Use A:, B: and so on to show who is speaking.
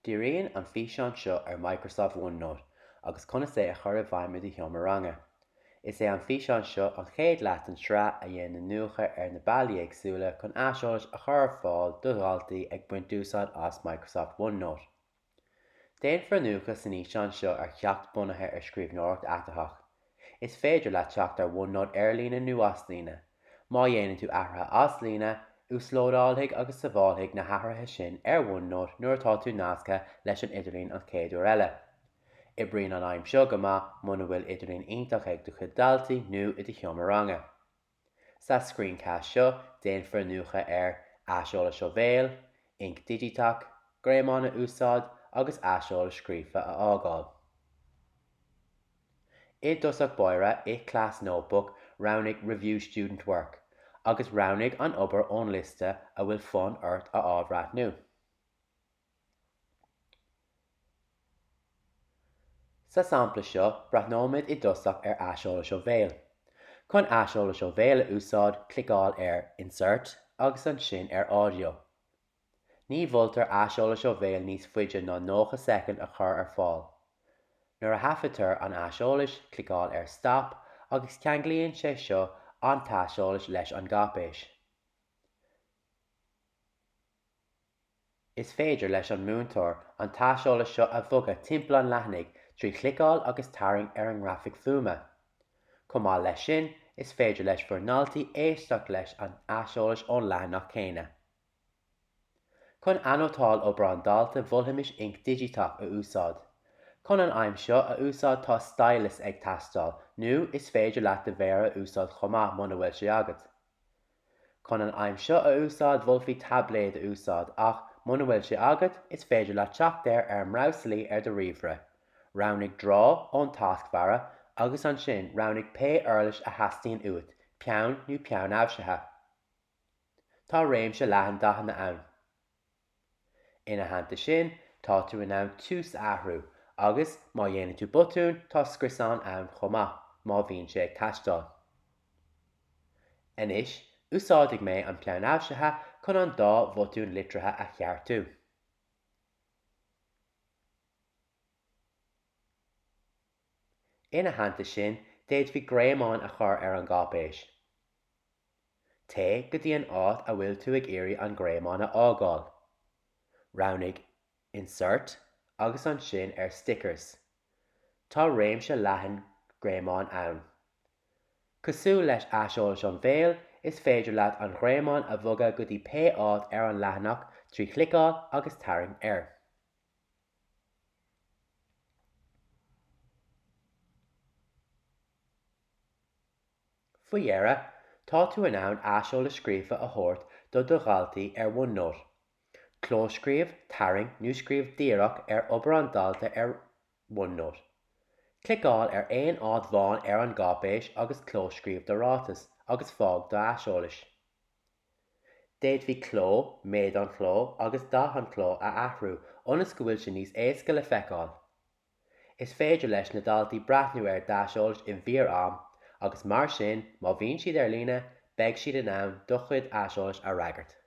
A: Díríonn an físeán seo ar Microsoft OneNote agus conas é a chur a bhaimiid i thiomaranga. Is é an físeán seo an chéad leat an srá a dhéanana nuacha ar na bailí agsúla chun aiseolas a chur fáil do ghaltaí ag buint úsáid as Microsoft OneNote. Déan nuacha san íseán seo ar cheacht bunathe ar scríbhneoireacht eatathach. Is féidir le teacht ar OneNote ar lína nó as lína. Má dhéanann tú athraithe as lína, úslódáilthaigh agus sa bháilthaigh na hathruithe sin ar OneNote nuair atá tú nasca leis an idirlín an chéadúir eile. I bríonn an aimim seo go maith muna bhfuil idirlín iontach ag do chuidaltaí nó i do thiomaranga. Sa screencast seo déanfar nuacha ar aiseolas ó bhéal, inc digiteach, gréamána úsáid agus aiseolas scríofa a ágáil. I dosach bóire i class notebook rounnig review student work, agus rounnig an obair ón liste a bhfuil fun ort a ábhreath nu. Sa sampla seo brathnóid i dosach ar aiseolas ó bhéal. Chun aiseolas ó bhéal a úsáid, clicáil ar Insert agus an sin ar Audio. Ní bhfuiltar aiseolas ó bhéal níos faide ná 9 second a chur ar fáil. Nuair a hafatar an aiseolas, clicáil ar Stop agus ceanglíonn sé seo an táseolas leis an gcapéis. Is féidir leis an múntóir an táseolas seo a bhogad timpeall an leithnig trí clicáil agus tarraing ar an graffic fuama. Chomh leis sin, is féidir leis foirnealtaí éisteach leis an aiseolas ón leathnach céine. Chun anotáil ó brandálta bhulthaimiis inc digiteach a úsáid. Chun an aimim seo a úsáid tá stylus ag teastáil nó is féidir leat de bhéara úsáid chomh muna bhfuil sé agat. Chun an aimim seo a úsáid bhfuilfaí tabléad a úsáid ach muna bhfuil sé agat is féidir le teacht ar mrásalí ar do riomhre. Rounnig Draw ón taskbara agus an sin rounnig Pé Earlis a hastíonn uait, peann nó peann abhsaithe. Tá réimse leathan daithe ann. Ina hananta sin, tá tú in ann tús athrú, agus má dhéanann tú botún tá scriosáin ann chomh má bhíonn sé ag teastáil. Anois, úsáidigh mé an peann abhsaithe chun an dá bhotún litrithe a cheartú. Ina hananta sin, déad bhí gréamáin a chur ar an gcapéis. Té go dtí an áit a bhfuil tú ag éirí an gréamána ágáil. Rounnig Insert agus an sin ar Stickers. Tá réimse leathan gréamáin ann. Cosúil leis aiseolas an bhéal, is féidir leat an gréamáin a bhogad go dtí Pé áit ar an leathnach trí clicáil agus tarraing air. Foireann, tá tú in ann aiseolas scríofa a thabhairt do ghaltaí ar OneNote. Clóscríobh, tarraing nó scríobh díreach ar obair an dalta ar OneNote. Clicáil ar aon áit bháin ar an gcapéis agus clóscríobh do rátas agus fág do aiseolas. Déad bhí cló, méid an chló agus dath an chló a athrú ionas go bhfuil sin níos éasca le feiceáil. Is féidir leis na daltaí brathnú ar d'aiseolas in bhíor am agus mar sin má bhíonn siad ar líne, beidh siad in ann do chuid aiseolas a fhreagairt.